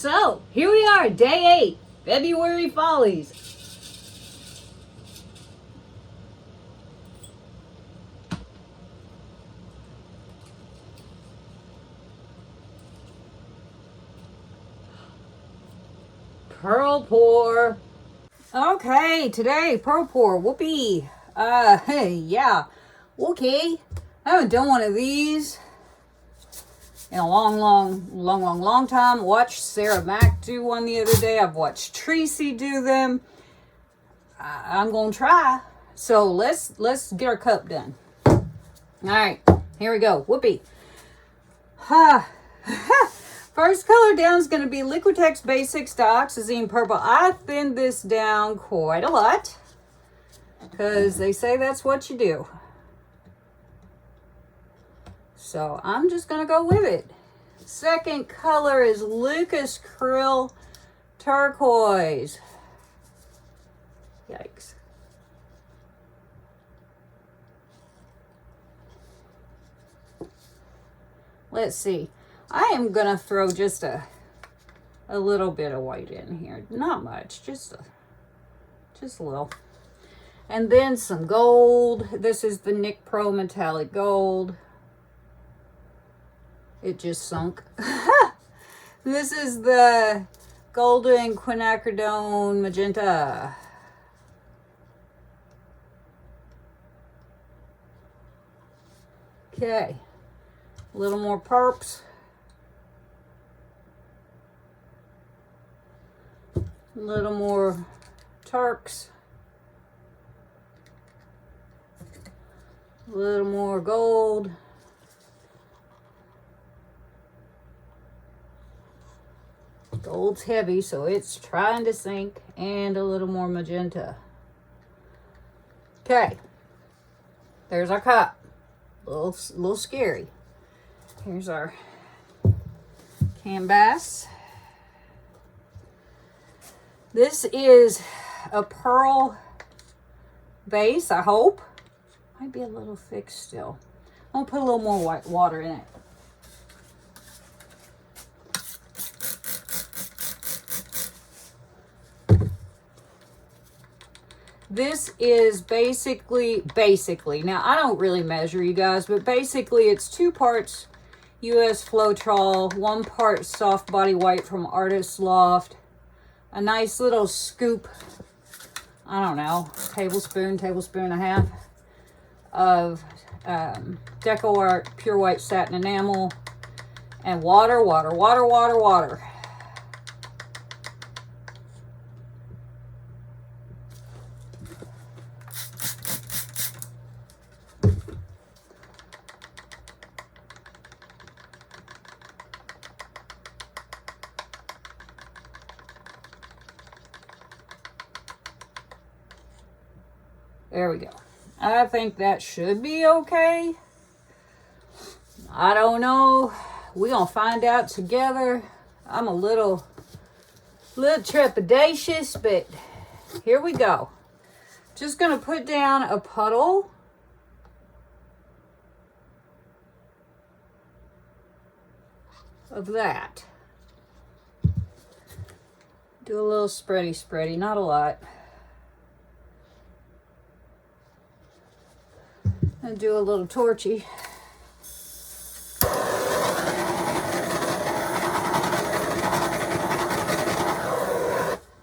So, here we are, day 8, February Follies. Pearl pour. Okay, today, pearl pour, whoopee. Hey, yeah, okay. I haven't done one of these in a long time. Watched Sarah Mack do one the other day. I've watched Tracy do them. I'm gonna try. So let's get our cup done. All right, here we go. Whoopee. First color down is going to be Liquitex Basics Dioxazine Purple. I thinned this down quite a lot because they say that's what you do. So I'm just going to go with it. Second color is Lucas Krill Turquoise. Yikes. Let's see. I am going to throw just a little bit of white in here. Not much, just a little. And then some gold. This is the Nick Pro Metallic Gold. It just sunk. This is the Golden Quinacridone Magenta. Okay. A little more purps. A little more Turks. A little more gold. Gold's heavy, so it's trying to sink. And a little more magenta. Okay. There's our cup. A little scary. Here's our canvas. This is a pearl base, I hope. Might be a little thick still. I'm gonna put a little more white water in it. This is basically, now I don't really measure, you guys, but basically it's 2 parts US Floetrol, 1 part soft body white from Artist Loft, a nice little scoop, I don't know, tablespoon and a half of Deco Art Pure White Satin Enamel, and water. There we go. I think that should be okay. I don't know. We're going to find out together. I'm a little trepidatious, but here we go. Just going to put down a puddle. Of that. Do a little spready, not a lot. And do a little torchy.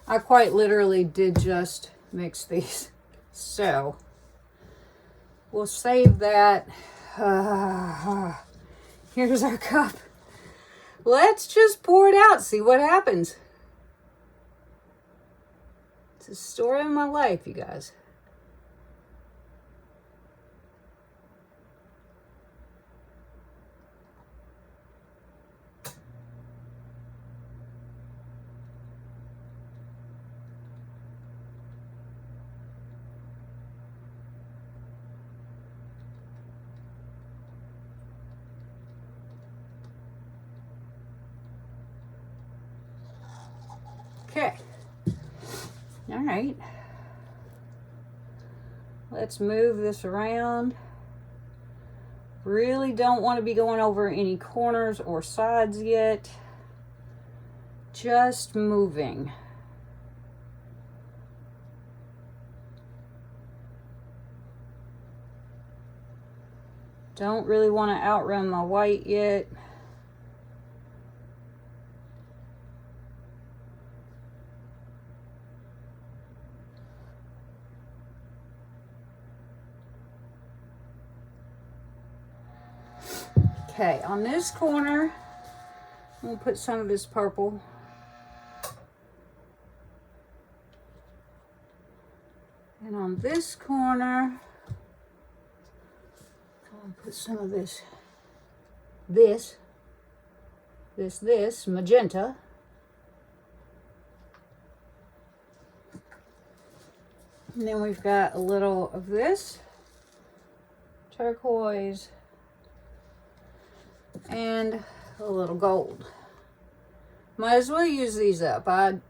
I quite literally did just mix these. So, we'll save that. Here's our cup. Let's just pour it out, see what happens. It's the story of my life, you guys. Okay. All right. Let's move this around. Really don't want to be going over any corners or sides yet. just moving. Don't really want to outrun my white yet. Okay, on this corner, I'm gonna put some of this purple. And on this corner, I'm gonna put some of this magenta. And then we've got a little of this turquoise and a little gold. Might as well use these up. I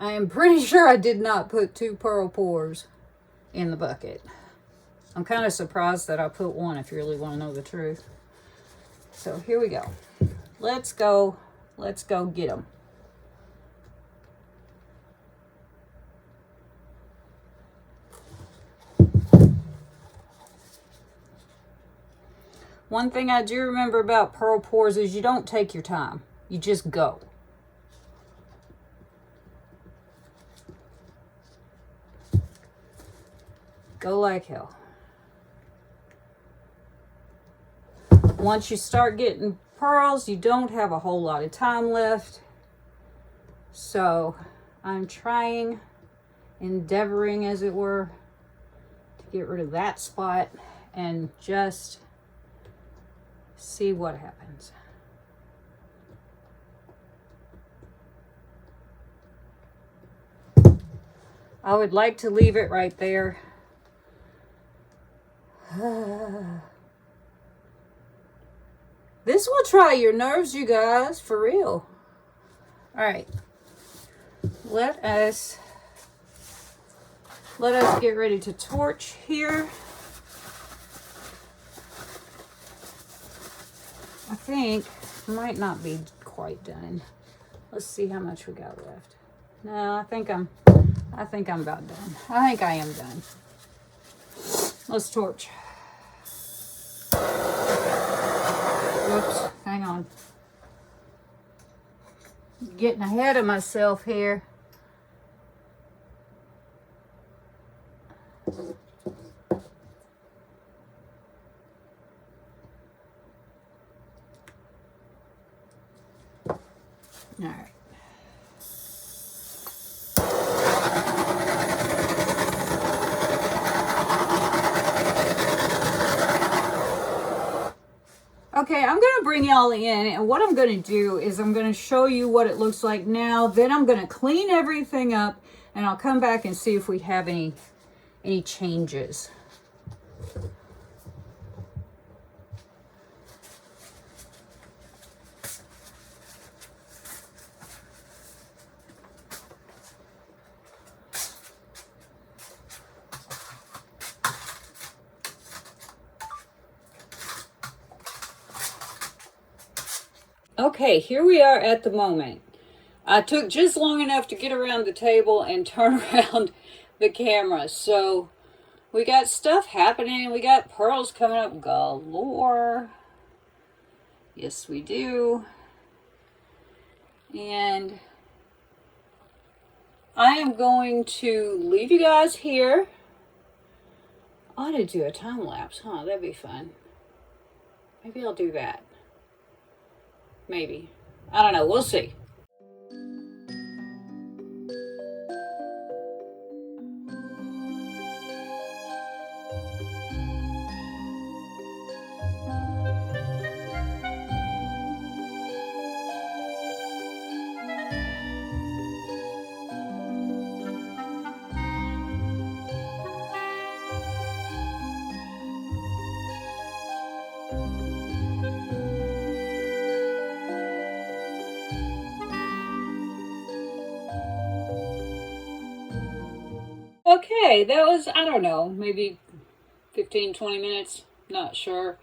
am pretty sure I did not put 2 pearl pours in the bucket. I'm kind of surprised that I put 1, if you really want to know the truth. So here we go. Let's go get them. One thing I do remember about pearl pours is you don't take your time. You just go. Go like hell. Once you start getting pearls, you don't have a whole lot of time left. So I'm endeavoring, as it were, to get rid of that spot and just see what happens. I would like to leave it right there. This will try your nerves, you guys, for real. All right. Let us get ready to torch here. I think might not be quite done. Let's see how much we got left. No, I think I'm about done. I think I am done. Let's torch. Whoops, hang on. Getting ahead of myself here. All right. Okay, I'm going to bring y'all in, and what I'm going to do is I'm going to show you what it looks like now. Then I'm going to clean everything up, and I'll come back and see if we have any changes. Okay, here we are at the moment. I took just long enough to get around the table and turn around the camera. So we got stuff happening. We got pearls coming up galore. Yes, we do. And I am going to leave you guys here. I ought to do a time lapse, huh? That'd be fun. Maybe I'll do that. Maybe. I don't know. We'll see. Okay, that was, I don't know, maybe 15, 20 minutes. Not sure.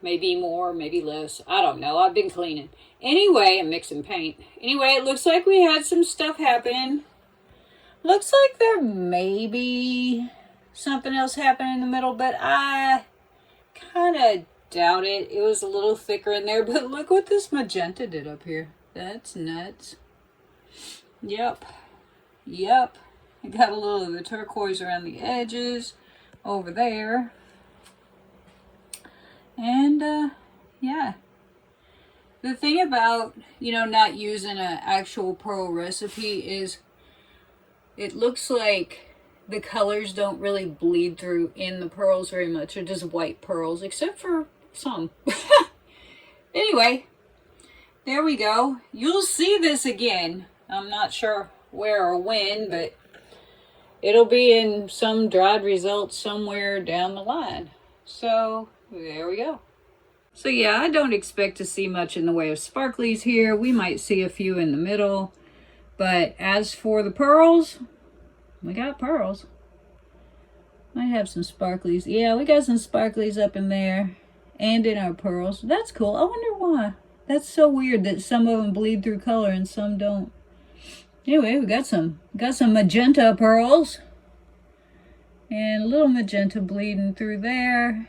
Maybe more, maybe less. I don't know. I've been cleaning. Anyway, I'm mixing paint. Anyway, it looks like we had some stuff happen. Looks like there may be something else happening in the middle, but I kind of doubt it. It was a little thicker in there, but look what this magenta did up here. That's nuts. Yep. I got a little of the turquoise around the edges over there. And, yeah. The thing about, not using an actual pearl recipe is it looks like the colors don't really bleed through in the pearls very much. They're just white pearls, except for some. Anyway, there we go. You'll see this again. I'm not sure where or when, but it'll be in some dried results somewhere down the line. So there we go. So yeah, I don't expect to see much in the way of sparklies here. We might see a few in the middle. But as for the pearls, we got pearls. Might have some sparklies. Yeah, we got some sparklies up in there and in our pearls. That's cool. I wonder why. That's so weird that some of them bleed through color and some don't. Anyway, we got some magenta pearls. And a little magenta bleeding through there.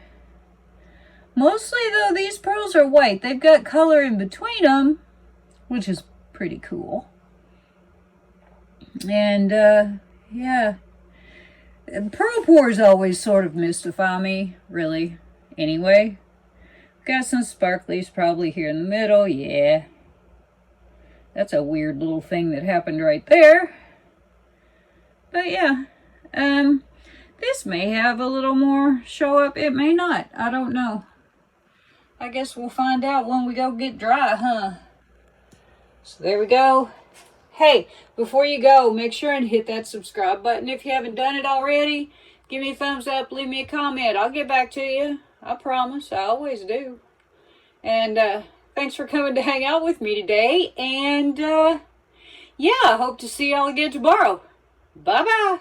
Mostly, though, these pearls are white. They've got color in between them, which is pretty cool. And, yeah. Pearl pours always sort of mystify me, really. Anyway, got some sparklies probably here in the middle. Yeah. That's a weird little thing that happened right there. But, yeah. This may have a little more show up. It may not. I don't know. I guess we'll find out when we go get dry, huh? So there we go. Hey, before you go, make sure and hit that subscribe button if you haven't done it already. Give me a thumbs up, leave me a comment. I'll get back to you. I promise. I always do. And thanks for coming to hang out with me today. And yeah, I hope to see y'all again tomorrow. Bye-bye.